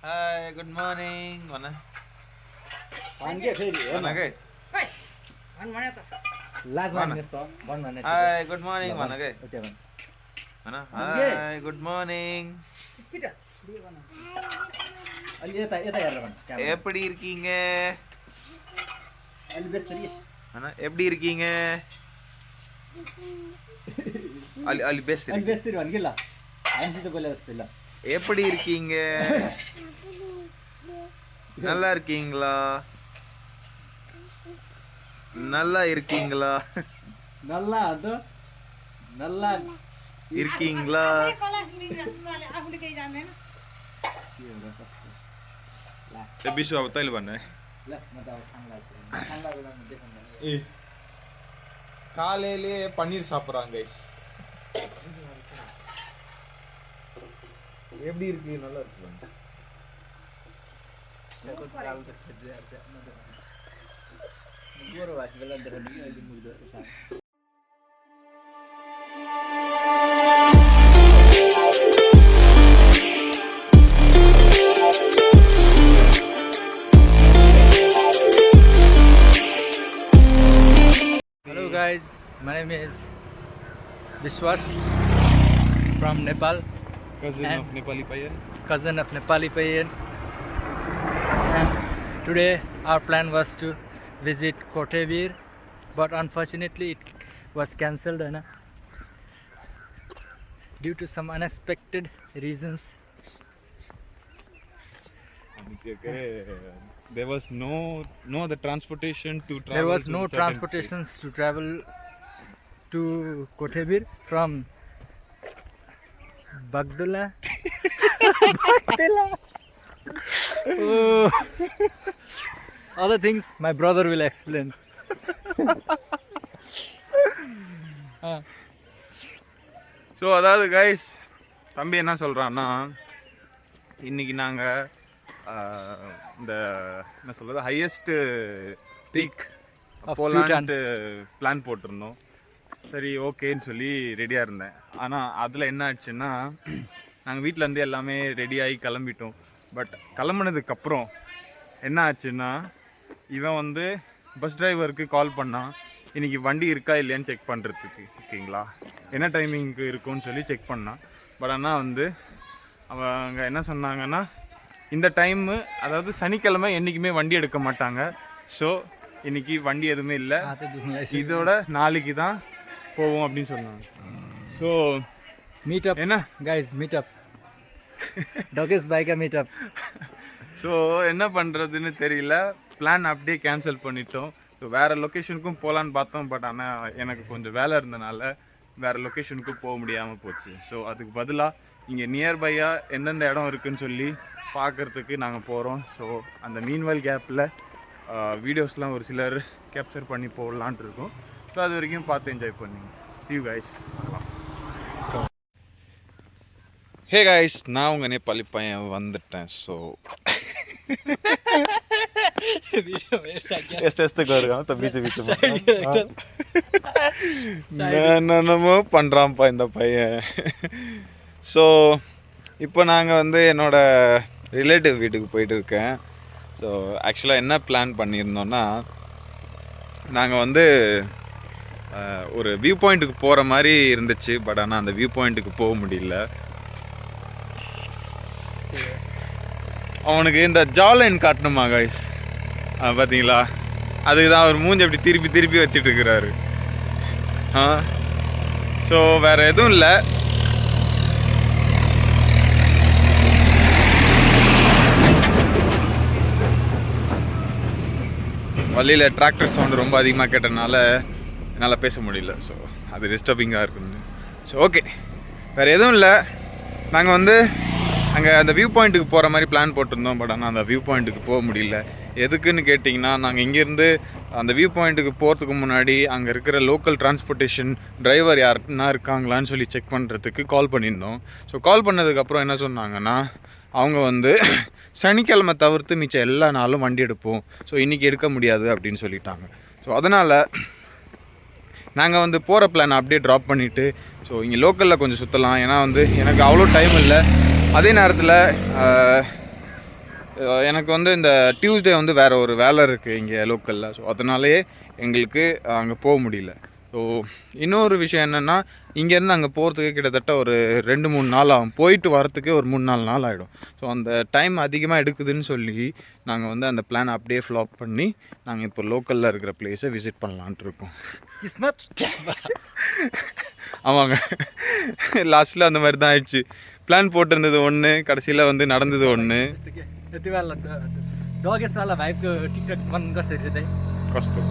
Hi, good morning. Mana? Panggil saya. Mana ke? Hey, mana tu? Last one ni stop. One minute. Hi, good morning. Mana ke? Okay, man. Mana? Hi, good morning. Sit. Dia mana? Ali eta yaar man. எப்படி இருக்கீங்க? Ali best seri. mana? எப்படி இருக்கீங்க? Ali best. Ali best seri man gila. Ansi to bola astilla. எப்படி இருக்கீங்க? நல்லா இருக்கீங்களா? நல்லா இருக்கீங்களா? Nalla ado. Nalla இருக்கீங்களா? Ebisu apa tahu mana? lah mata thangla bela mudde sanga. Eh. காலையிலே பன்னீர் சாப்பிட்றாங்க கைஸ். எப்படி இருக்கு? நல்லா இருக்கு. Aku terlalu terkejar. Guru was bela derani ali muda sa. Hello guys, my name is Vishwas from Nepal, Cousin And- of Nepali Payan. cousin of Nepali Payan. And today our plan was to visit Kotebir, but unfortunately it was cancelled due to some unexpected reasons. There was no other transportation to travel. There was to no certain transportations to travel to Kotebir from Bagdula. Oh. Other things my brother will explain. So அதாவது guys தம்பி என்ன சொல்கிறான்னா இன்னைக்கு நாங்கள் இந்த என்ன சொல்கிறது highest peak Of போகலான்ட்டு பிளான் போட்டிருந்தோம். சரி ஓகேன்னு சொல்லி ரெடியாக இருந்தேன். ஆனால் அதில் என்ன ஆச்சுன்னா நாங்கள் வீட்டிலேருந்து எல்லாமே ரெடியாகி கிளம்பிட்டோம். பட் கிளம்புனதுக்கப்புறம் என்ன ஆச்சுன்னா இவன் வந்து பஸ் டிரைவருக்கு கால் பண்ணான், இன்றைக்கி வண்டி இருக்கா இல்லையான்னு செக் பண்ணுறதுக்கு. ஓகேங்களா, என்ன டைமிங்க்கு இருக்கும்னு சொல்லி செக் பண்ணான். பட் ஆனால் வந்து அவங்க என்ன சொன்னாங்கன்னா இந்த டைமு அதாவது சனிக்கிழமை என்றைக்குமே வண்டி எடுக்க மாட்டாங்க. ஸோ இன்றைக்கி வண்டி எதுவுமே இல்லை, இதோட நாளைக்கு தான் போவோம் அப்படின்னு சொன்னாங்க. ஸோ Meet up, என்ன guys, meet up. Dogesh bike meet up. So என்ன பண்ணுறதுன்னு தெரியல, பிளான் அப்படியே கேன்சல் பண்ணிட்டோம். ஸோ வேறு லொக்கேஷனுக்கும் போகலான்னு பார்த்தோம். பட் ஆனால் எனக்கு கொஞ்சம் வேலை இருந்தனால வேறு லொக்கேஷனுக்கும் போக முடியாமல் போச்சு. ஸோ அதுக்கு பதிலாக இங்கே நியர்பையாக எந்தெந்த இடம் இருக்குதுன்னு சொல்லி பார்க்குறதுக்கு நாங்கள் போகிறோம். ஸோ அந்த மீன்வெல் கேப்பில் வீடியோஸ்லாம் ஒரு சிலர் கேப்சர் பண்ணி போடலான்ட்டு இருக்கோம். ஸோ அது வரைக்கும் பார்த்து என்ஜாய் பண்ணுங்க. See you guys. Hey guys, நான் உங்கள் நேபாளி பையன் வந்துட்டேன். ஸோ என்னென்னமோ பண்ணுறான்ப்பா இந்த பையன். ஸோ இப்போ நாங்கள் வந்து என்னோட ரிலேட்டிவ் வீட்டுக்கு போயிட்டு இருக்கேன். ஸோ ஆக்சுவலாக என்ன பிளான் பண்ணியிருந்தோன்னா நாங்கள் வந்து ஒரு வியூ பாயிண்ட்டுக்கு போகிற மாதிரி இருந்துச்சு. பட் ஆனால் அந்த வியூ பாயிண்ட்டுக்கு போக முடியல. அவனுக்கு இந்த ஜாலைன் காட்டணுமா கைஸ், பார்த்தீங்களா? அதுக்கு தான் அவர் மூஞ்சி அப்படி திருப்பி திருப்பி வச்சுட்டு இருக்கிறாரு. ஸோ வேறு எதுவும் இல்லை. வழியில் டிராக்டர் சவுண்டு ரொம்ப அதிகமாக கேட்டனால என்னால் பேச முடியல. ஸோ அது டிஸ்டர்பிங்காக இருக்குன்னு. ஸோ ஓகே, வேறு எதுவும் இல்லை. நாங்கள் வந்து அங்கே அந்த வியூ பாயிண்ட்டுக்கு போகிற மாதிரி பிளான் போட்டிருந்தோம். பட் ஆனால் அந்த வியூ பாயிண்ட்டுக்கு போக முடியல. எதுக்குன்னு கேட்டிங்கன்னா நாங்கள் இங்கேருந்து அந்த வியூ பாயிண்ட்டுக்கு போகிறதுக்கு முன்னாடி அங்கே இருக்கிற லோக்கல் டிரான்ஸ்போர்ட்டேஷன் டிரைவர் யாருன்னா இருக்காங்களான்னு சொல்லி செக் பண்ணுறதுக்கு கால் பண்ணியிருந்தோம். ஸோ கால் பண்ணதுக்கப்புறம் என்ன சொன்னாங்கன்னா அவங்க வந்து சனிக்கிழமை தவிர்த்து மிச்சம் எல்லா நாளும் வண்டி எடுப்போம், ஸோ இன்றைக்கி எடுக்க முடியாது அப்படின்னு சொல்லிட்டாங்க. ஸோ அதனால் நாங்கள் வந்து போகிற பிளான் அப்படியே ட்ராப் பண்ணிவிட்டு ஸோ இங்கே லோக்கலில் கொஞ்சம் சுற்றலாம். ஏன்னா வந்து எனக்கு அவ்வளோ டைம் இல்லை. அதே நேரத்தில் எனக்கு வந்து இந்த டியூஸ்டே வந்து வேறு ஒரு வேலை இருக்குது இங்கே லோக்கலில். ஸோ அதனாலே எங்களுக்கு அங்கே போக முடியல. ஸோ இன்னொரு விஷயம் என்னென்னா, இங்கேருந்து அங்கே போகிறதுக்கு கிட்டத்தட்ட ஒரு 2-3 நாள் ஆகும். போயிட்டு வரத்துக்கே ஒரு 3-4 நாள் ஆகிடும். ஸோ அந்த டைம் அதிகமாக எடுக்குதுன்னு சொல்லி நாங்கள் வந்து அந்த பிளான் அப்படியே ஃப்ளாப் பண்ணி நாங்கள் இப்போ லோக்கலில் இருக்கிற பிளேஸை விசிட் பண்ணலான்ட்டு இருக்கோம். किस्मत ஆமாங்க, லாஸ்ட்டில் அந்த மாதிரி தான் ஆயிடுச்சு. பிளான் போட்டிருந்தது ஒன்று, கடைசியில் வந்து நடந்தது ஒன்று. यति बेला डगेसवाला भाइको टिकटक मन कसरी चाहिँ कस्तो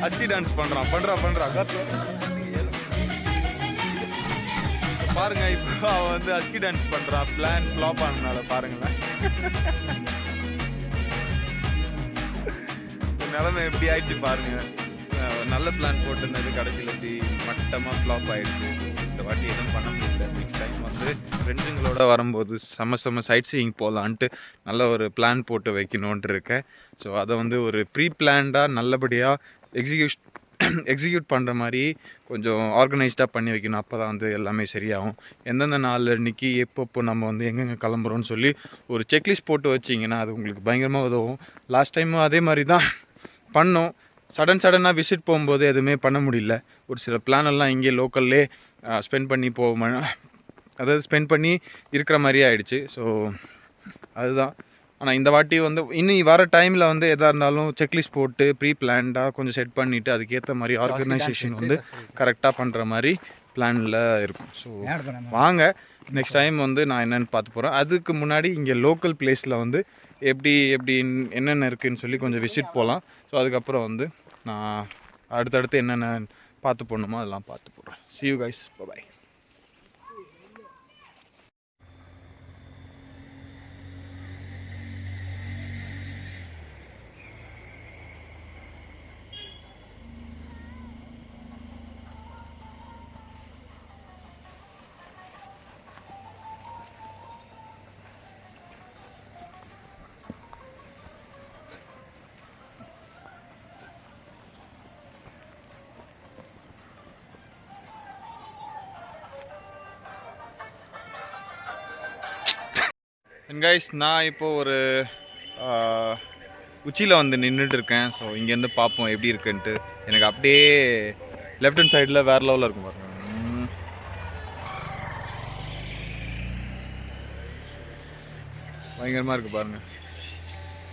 அஸ்கி டான்ஸ் பண்ணுறான் பாருங்க. இப்போ அவன் வந்து அஸ்கி டான்ஸ் பண்ணுறான். பிளான் ஃப்ளாப் ஆனதுனால பாருங்களேன் நிலைமை எப்படி ஆயிடுச்சு பாருங்க. நல்ல பிளான் போட்டிருந்தது கடைசியில் எப்படி மட்டமாக ஃப்ளாப் ஆகிடுச்சு. இந்த வாட்டி எதுவும் பண்ண முடியல. நெக்ஸ்ட் டைம் வந்து ஃப்ரெண்ட்ஸுங்களோட வரும்போது செம்ம சைட் சீயிங் போகலான்ட்டு நல்ல ஒரு பிளான் போட்டு வைக்கணுன்ட்டு இருக்கேன். ஸோ அதை வந்து ஒரு ப்ரீ பிளான்டாக நல்லபடியாக எக்ஸிக்யூட் பண்ணுற மாதிரி கொஞ்சம் ஆர்கனைஸ்டாக பண்ணி வைக்கணும். அப்போ தான் வந்து எல்லாமே சரியாகும். எந்தெந்த நாள் அன்றைக்கி எப்பப்போ நம்ம வந்து எங்கெங்கே கிளம்புறோன்னு சொல்லி ஒரு செக்லிஸ்ட் போட்டு வச்சிங்கன்னா அது உங்களுக்கு பயங்கரமாக உதவும். லாஸ்ட் டைமும் அதே மாதிரி தான் பண்ணோம். சடனாக விசிட் போகும்போது எதுவுமே பண்ண முடியல. ஒரு சில பிளானெல்லாம் இங்கே லோக்கல்லே ஸ்பெண்ட் பண்ணி இருக்கிற மாதிரியே ஆயிடுச்சு. ஸோ அதுதான். ஆனால் இந்த வாட்டி வந்து இன்னும் வர டைமில் வந்து எதாக இருந்தாலும் செக்லிஸ்ட் போட்டு ப்ரீ பிளான்டாக கொஞ்சம் செட் பண்ணிவிட்டு அதுக்கேற்ற மாதிரி ஆர்கனைசேஷன் வந்து கரெக்டாக பண்ணுற மாதிரி பிளானில் இருக்கும். ஸோ வாங்க நெக்ஸ்ட் டைம் வந்து நான் என்னென்னு பார்த்து போகிறேன். அதுக்கு முன்னாடி இங்கே லோக்கல் பிளேஸில் வந்து எப்படி என்னென்ன இருக்குதுன்னு சொல்லி கொஞ்சம் விசிட் போகலாம். ஸோ அதுக்கப்புறம் வந்து நான் அடுத்தடுத்து என்னென்ன பார்த்து போடணுமோ அதெல்லாம் பார்த்து போடுறேன். See you guys, bye. Guys, நான் இப்போது ஒரு உச்சியில் வந்து நின்றுட்டு இருக்கேன். ஸோ இங்கேருந்து பார்ப்போம் எப்படி இருக்குன்ட்டு. எனக்கு அப்படியே லெஃப்ட் ஹேண்ட் சைடில் வேறு லெவலில் இருக்கும் பாருங்க. பயங்கரமாக இருக்குது பாருங்கள்.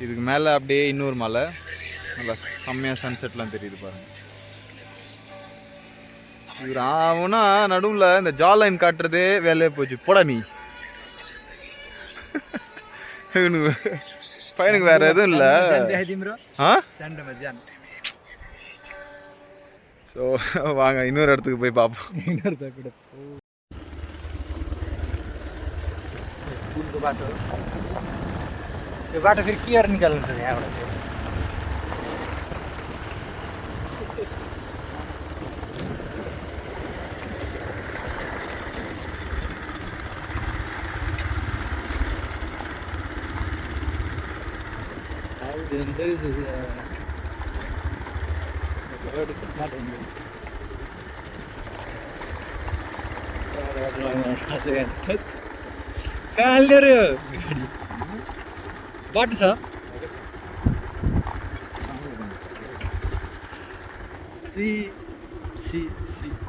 இதுக்கு மேலே அப்படியே இன்னொரு மலை, நல்லா செம்மையாக சன்செட்லாம் தெரியுது பாருங்கள். இவர் ஆகுனா நடுவில் இந்த ஜால் லைன் காட்டுறதே வேலையே போச்சு. போடா நீ பையனுக்கு வேற எதுவும் இல்லை. ஸோ வாங்க இன்னொரு இடத்துக்கு போய் பார்ப்போம். यो बाटो फेरि के गरेर निकाल्नु छ यहाँबाट? There is a road is not in there. कहाँ हाल्यो रे गाडी? बाटो छ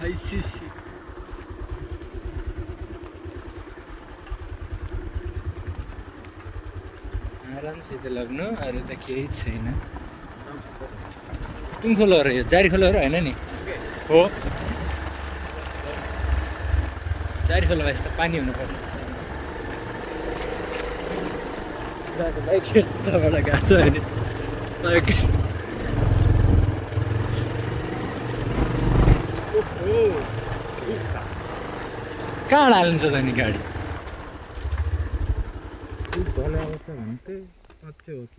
ICC आरामसित लाग्नु. अरू त केही छैन. कुन खोलो हो र यो? जारी खोलो होइन नि? हो, जारी खोलोमा यस्तो पानी हुनुपर्ने. बाइक यस्तोबाट गएको छ अहिले. कहाँ हाल्नु छ त नि गाडी? भले अवस्था भन्थे साँच्चै हो त.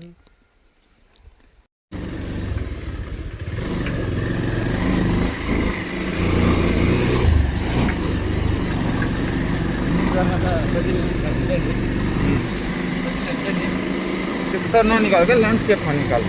किस तरह निकाल के लैंडस्केप में निकाल.